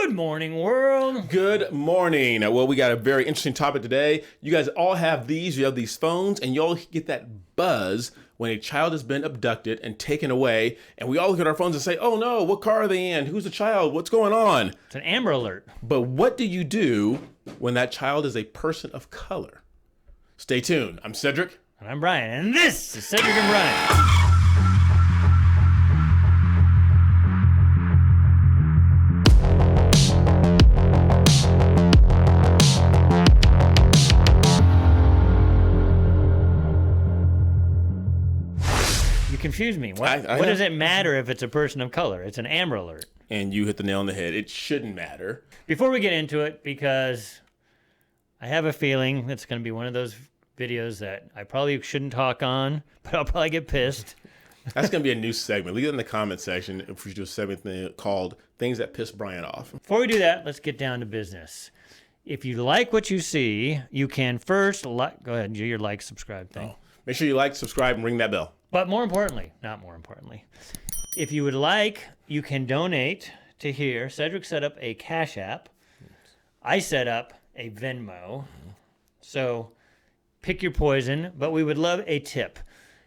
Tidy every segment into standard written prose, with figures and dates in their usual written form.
Good morning, world. Good morning. Well, we got a very interesting topic today. You guys all have these. You have these phones, and you all get that buzz when a child has been abducted and taken away. And we all look at our phones and say, oh no, what car are they in? Who's the child? What's going on? It's an Amber Alert. But what do you do when that child is a person of color? Stay tuned. I'm Cedric. And I'm Brian. And this is Cedric and Brian. Confuse me. What does it matter if it's a person of color? It's an Amber Alert. And you hit the nail on the head. It shouldn't matter. Before we get into it, because I have a feeling it's going to be one of those videos that I probably shouldn't talk on, but I'll probably get pissed. That's going to be a new segment. Leave it in the comment section if we do a segment called Things That Piss Brian Off. Before we do that, let's get down to business. If you like what you see, you can first, go ahead and do your like, subscribe thing. Make sure you like, subscribe, and ring that bell. But more importantly, if you would like, you can donate to here. Cedric set up a Cash App. I set up a Venmo. So pick your poison, but we would love a tip.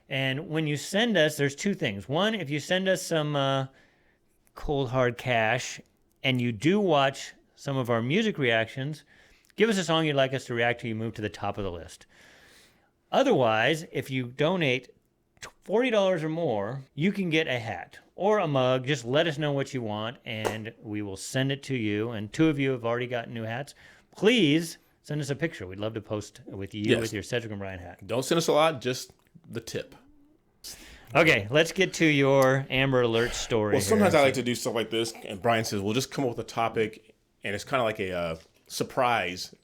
And when you send us, there's two things. One, if you send us some cold hard cash and you do watch some of our music reactions, give us a song you'd like us to react to, you move to the top of the list. Otherwise, if you donate $40 or more, you can get a hat or a mug. Just let us know what you want, and we will send it to you. And two of you have already gotten new hats. Please send us a picture. We'd love to post with you with your Cedric and Brian hat. Don't send us a lot, just the tip. Okay, let's get to your Amber Alert story. Well, sometimes I like to do stuff like this, and Brian says, we'll just come up with a topic, and it's kind of like a surprise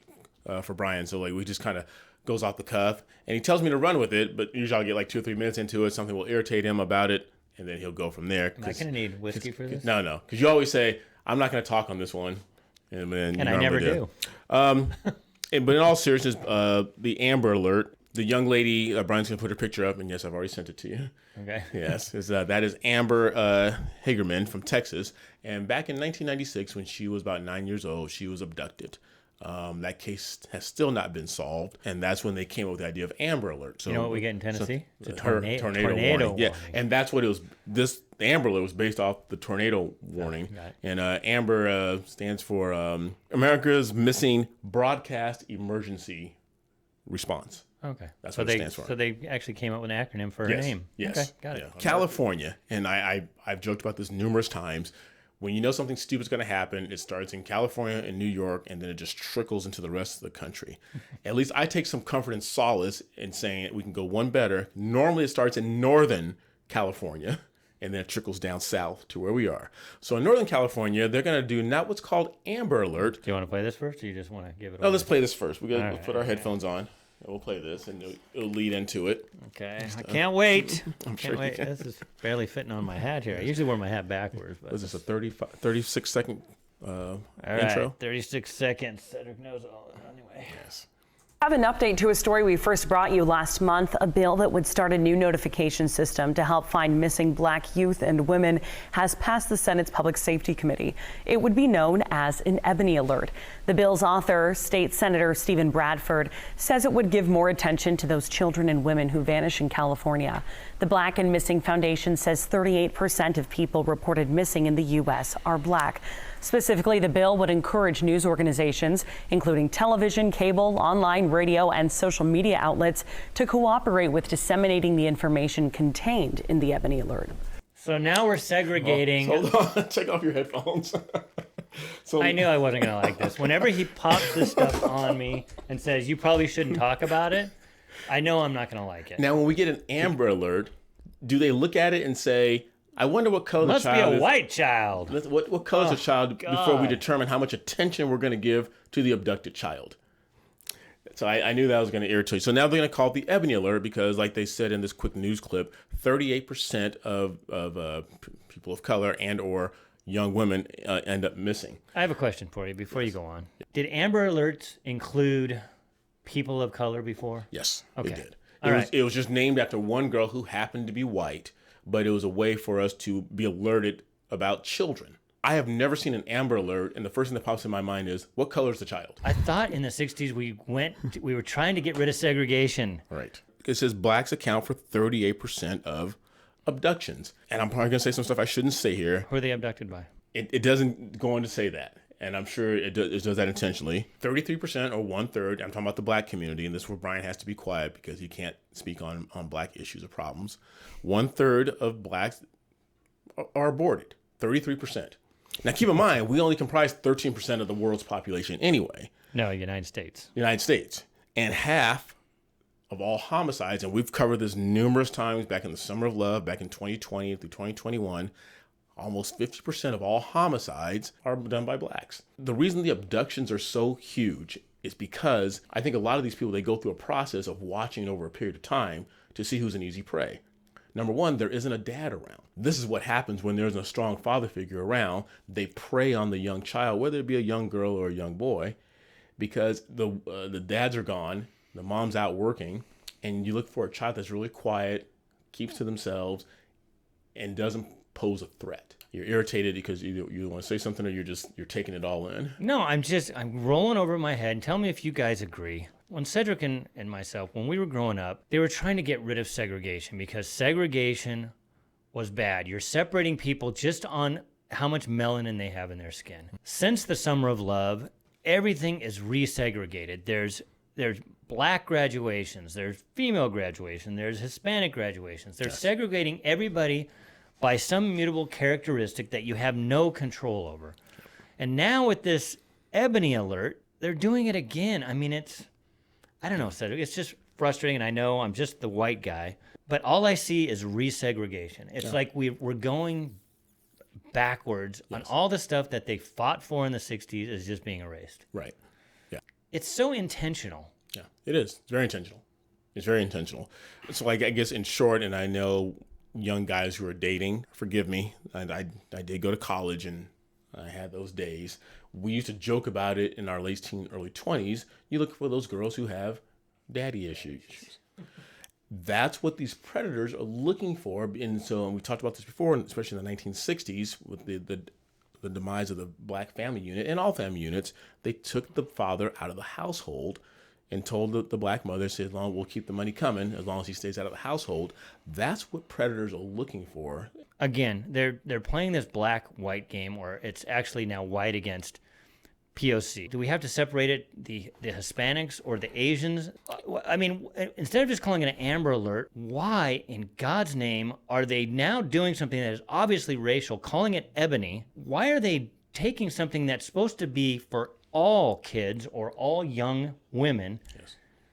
for Brian. So like we just kind of goes off the cuff, and he tells me to run with it, but usually I'll get like 2 or 3 minutes into it, something will irritate him about it, and then he'll go from there. Am I going to need whiskey for this? No, because you always say, I'm not going to talk on this one, and then I never do. But in all seriousness, the Amber Alert, the young lady, Brian's going to put her picture up, and yes, I've already sent it to you. Okay. Yes, that is Amber Hagerman from Texas, and back in 1996, when she was about 9 years old, she was abducted. That case has still not been solved, and that's when they came up with the idea of Amber Alert. So, you know what we get in Tennessee? It's a tornado warning. Yeah, and that's what it was. The Amber Alert was based off the tornado warning, and Amber stands for America's Missing Broadcast Emergency Response. Okay, that's what it stands for. So they actually came up with an acronym for her name. Yes, okay, got it. Yeah. California, and I've joked about this numerous times. When you know something stupid is going to happen, it starts in California and New York, and then it just trickles into the rest of the country. At least I take some comfort and solace in saying we can go one better. Normally it starts in Northern California, and then it trickles down south to where we are. So in Northern California, they're going to do not what's called Amber Alert. Do you want to play this first, or you just want to give it let's play this first. We'll put our headphones on. We'll play this, and it'll lead into it. Okay, I can't wait. Can't wait. This is barely fitting on my hat here. I usually wear my hat backwards. But was this a 36-second all intro? Right, 36 seconds. Cedric knows all anyway. Yes. I have an update to a story we first brought you last month. A bill that would start a new notification system to help find missing Black youth and women has passed the Senate's Public Safety Committee. It would be known as an Ebony Alert. The bill's author, State Senator Stephen Bradford, says it would give more attention to those children and women who vanish in California. The Black and Missing Foundation says 38% of people reported missing in the U.S. are Black. Specifically, the bill would encourage news organizations, including television, cable, online, radio, and social media outlets, to cooperate with disseminating the information contained in the Ebony Alert. So now we're segregating. Hold on, take off your headphones. I knew I wasn't going to like this. Whenever he pops this stuff on me and says, you probably shouldn't talk about it, I know I'm not going to like it. Now, when we get an Amber Alert, do they look at it and say, I wonder what color the child is? Must be a white child. What color is the child before we determine how much attention we're going to give to the abducted child? So I knew that was going to irritate. So now they're going to call it the Ebony Alert because, like they said in this quick news clip, 38% of people of color and or young women end up missing. I have a question for you before you go on. Did Amber Alerts include people of color before? Yes, okay. It did. It was just named after one girl who happened to be white, but it was a way for us to be alerted about children. I have never seen an Amber Alert, and the first thing that pops in my mind is, what color is the child? I thought in the 60s we were trying to get rid of segregation. Right. It says blacks account for 38% of abductions. And I'm probably going to say some stuff I shouldn't say here. Who are they abducted by? It doesn't go on to say that. And I'm sure it does that intentionally. 33% or 1/3, I'm talking about the black community, and this is where Brian has to be quiet because he can't speak on black issues or problems. 1/3 of blacks are aborted. 33%. Now, keep in mind, we only comprise 13% of the world's population anyway. No, United States. United States. And half of all homicides, and we've covered this numerous times back in the Summer of Love, back in 2020 through 2021, almost 50% of all homicides are done by blacks. The reason the abductions are so huge is because I think a lot of these people, they go through a process of watching over a period of time to see who's an easy prey. Number one, there isn't a dad around. This is what happens when there's a strong father figure around. They prey on the young child, whether it be a young girl or a young boy, because the dads are gone, the mom's out working, and you look for a child that's really quiet, keeps to themselves, and doesn't pose a threat. You're irritated because you want to say something, or you're taking it all in. No, I'm rolling over my head. And tell me if you guys agree. When Cedric and myself, when we were growing up, they were trying to get rid of segregation because segregation was bad. You're separating people just on how much melanin they have in their skin. Since the Summer of Love, everything is resegregated. There's black graduations, there's female graduation, there's Hispanic graduations. They're segregating everybody by some immutable characteristic that you have no control over. And now with this Ebony Alert, they're doing it again. I mean, I don't know, Cedric, it's just frustrating, and I know I'm just the white guy, but all I see is resegregation. It's like we're going backwards on all the stuff that they fought for in the 60s is just being erased. Right. Yeah. It's so intentional. Yeah, it is. It's very intentional. It's very intentional. So, like, I guess in short, and I know young guys who are dating, forgive me, I did go to college and I had those days. We used to joke about it in our late teens, early 20s. You look for those girls who have daddy issues. That's what these predators are looking for. And so we talked about this before, especially in the 1960s with the demise of the black family unit and all family units. They took the father out of the household and told the black mother, said, "Long we'll keep the money coming as long as he stays out of the household." That's what predators are looking for. Again, they're playing this black-white game, or it's actually now white against POC. Do we have to separate it, the Hispanics or the Asians? I mean, instead of just calling it an Amber Alert, why in God's name are they now doing something that is obviously racial, calling it Ebony? Why are they taking something that's supposed to be for all kids or all young women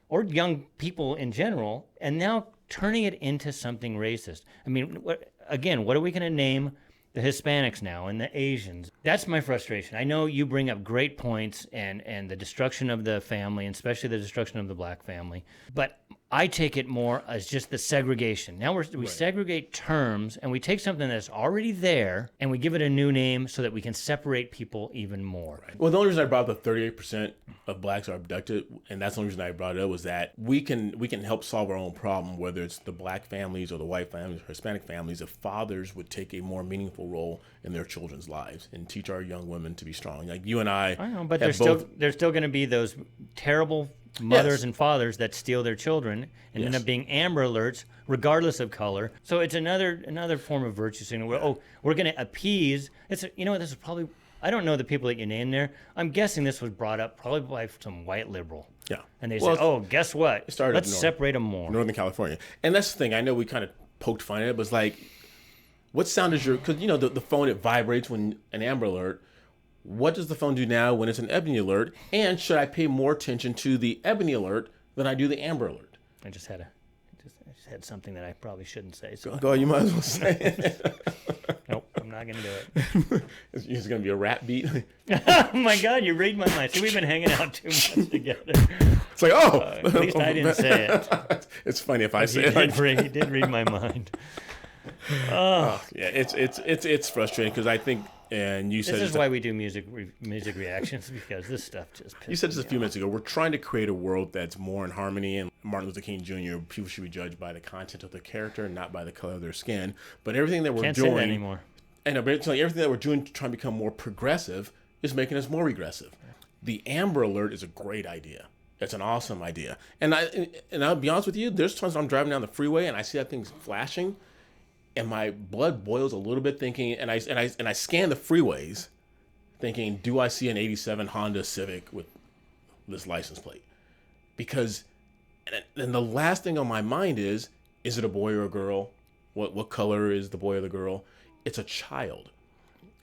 or young people in general, and now turning it into something racist? I mean, what are we going to name the Hispanics now and the Asians? That's my frustration. I know you bring up great points and the destruction of the family, and especially the destruction of the black family, but I take it more as just the segregation. Now we segregate terms, and we take something that's already there and we give it a new name so that we can separate people even more. Right. Well, the only reason I brought up the 38% of blacks are abducted, and that's the only reason I brought it up, was that we can help solve our own problem, whether it's the black families or the white families or Hispanic families, if fathers would take a more meaningful role in their children's lives and teach our young women to be strong. Like you and I know, but there's still going to be those terrible mothers and fathers that steal their children and end up being Amber Alerts, regardless of color. So it's another form of virtue signaling. We're going to appease. This is probably, I don't know the people that you named there. I'm guessing this was brought up probably by some white liberal. Yeah. And they said, guess what? Let's separate them more. Northern California. And that's the thing. I know we kind of poked fun at it, but it's like, what sound is because the phone, it vibrates when an Amber Alert. What does the phone do now when it's an Ebony Alert? And should I pay more attention to the Ebony Alert than I do the Amber Alert? I just had something that I probably shouldn't say. So go, you might as well say it. Nope, I'm not going to do it. It's going to be a rap beat. Oh my God, you read my mind. See, we've been hanging out too much together. It's like, at least I didn't say it. It's funny if I say it. He did read my mind. Yeah, it's frustrating because I think, and you said this is why we do music reactions, because this stuff just pisses you said this a few me minutes ago. We're trying to create a world that's more in harmony, and Martin Luther King Jr. people should be judged by the content of their character, not by the color of their skin. But everything that we're Can't doing say that anymore. And eventually everything that we're doing to try and become more progressive is making us more regressive. The Amber Alert is a great idea. It's an awesome idea. And I'll be honest with you, there's times when I'm driving down the freeway and I see that thing flashing and my blood boils a little bit thinking, and I scan the freeways thinking, do I see an 87 Honda Civic with this license plate? Because, and the last thing on my mind is it a boy or a girl? What color is the boy or the girl? It's a child.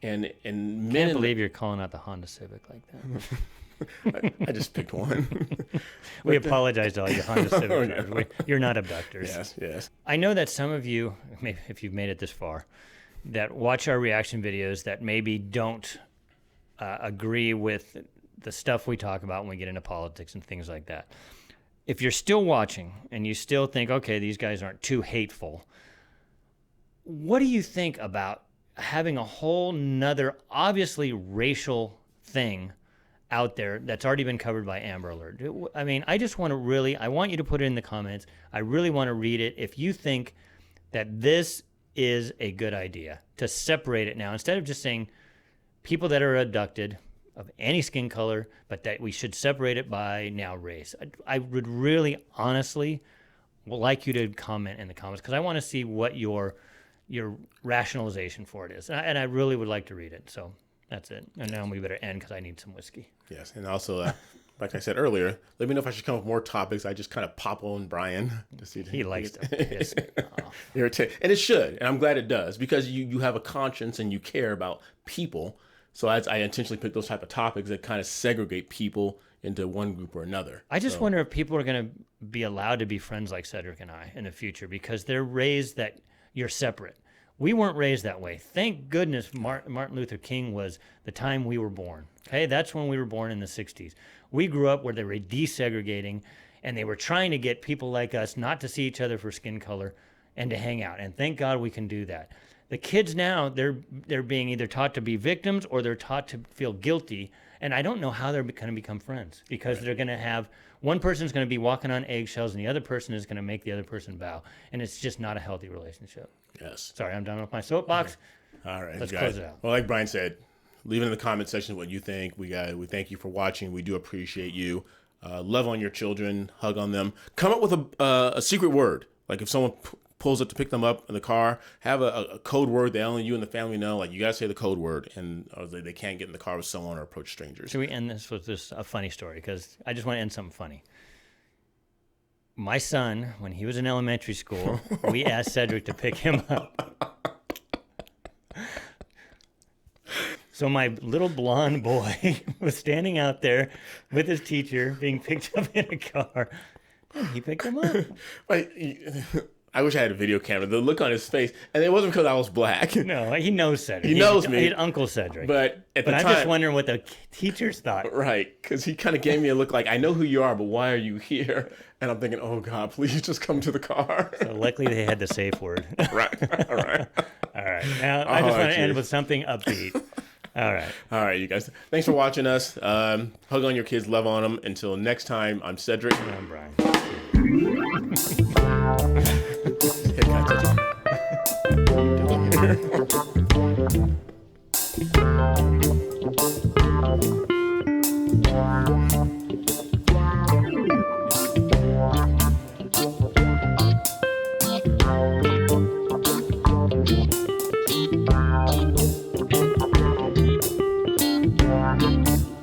And men. I can't believe you're calling out the Honda Civic like that. I just picked one. We apologize to all you Honda Civic drivers. You're not abductors. Yes. I know that some of you, maybe if you've made it this far, that watch our reaction videos that maybe don't agree with the stuff we talk about when we get into politics and things like that. If you're still watching and you still think, okay, these guys aren't too hateful, what do you think about having a whole nother, obviously racial thing out there that's already been covered by Amber Alert? I mean, I just want to really, I want you to put it in the comments. I really want to read it. If you think that this is a good idea to separate it now, instead of just saying people that are abducted of any skin color, but that we should separate it by now race. I would really honestly like you to comment in the comments because I want to see what your rationalization for it is. And I really would like to read it. So that's it. And now we better end because I need some whiskey. Yes. And also, like I said earlier, let me know if I should come up with more topics. I just kind of pop on Brian to see. He likes to piss me off. And it should. And I'm glad it does because you have a conscience and you care about people. So I intentionally pick those type of topics that kind of segregate people into one group or another. I just wonder if people are going to be allowed to be friends like Cedric and I in the future because they're raised that you're separate. We weren't raised that way. Thank goodness Martin Luther King was the time we were born. Okay, that's when we were born in the 60s. We grew up where they were desegregating and they were trying to get people like us not to see each other for skin color and to hang out. And thank God we can do that. The kids now, they're being either taught to be victims or they're taught to feel guilty. And I don't know how they're going to become friends because they're going to have, one person's going to be walking on eggshells and the other person is going to make the other person bow. And it's just not a healthy relationship. Yes. Sorry, I'm done with my soapbox. All right. Let's close it out. Well, like Brian said, leave it in the comment section what you think. We thank you for watching. We do appreciate you. Love on your children. Hug on them. Come up with a secret word. Like if someone pulls up to pick them up in the car, have a code word that only you and the family know. Like you gotta say the code word, and or they can't get in the car with someone or approach strangers. Should we end this with a funny story? Because I just want to end something funny. My son, when he was in elementary school, we asked Cedric to pick him up. So my little blonde boy was standing out there with his teacher being picked up in a car, and he picked him up. I wish I had a video camera. The look on his face, and it wasn't because I was black. No, he knows Cedric. He knows me. He's Uncle Cedric. But at the I'm time, just wondering what the teachers thought. Right, because he kind of gave me a look like, I know who you are, but why are you here? And I'm thinking, oh God, please just come to the car. So luckily they had the safe word. Right. All right. All right. Now I just want to end with something upbeat. All right, you guys. Thanks for watching us. Hug on your kids, love on them. Until next time, I'm Cedric. And I'm Brian. Hey, can I touch it?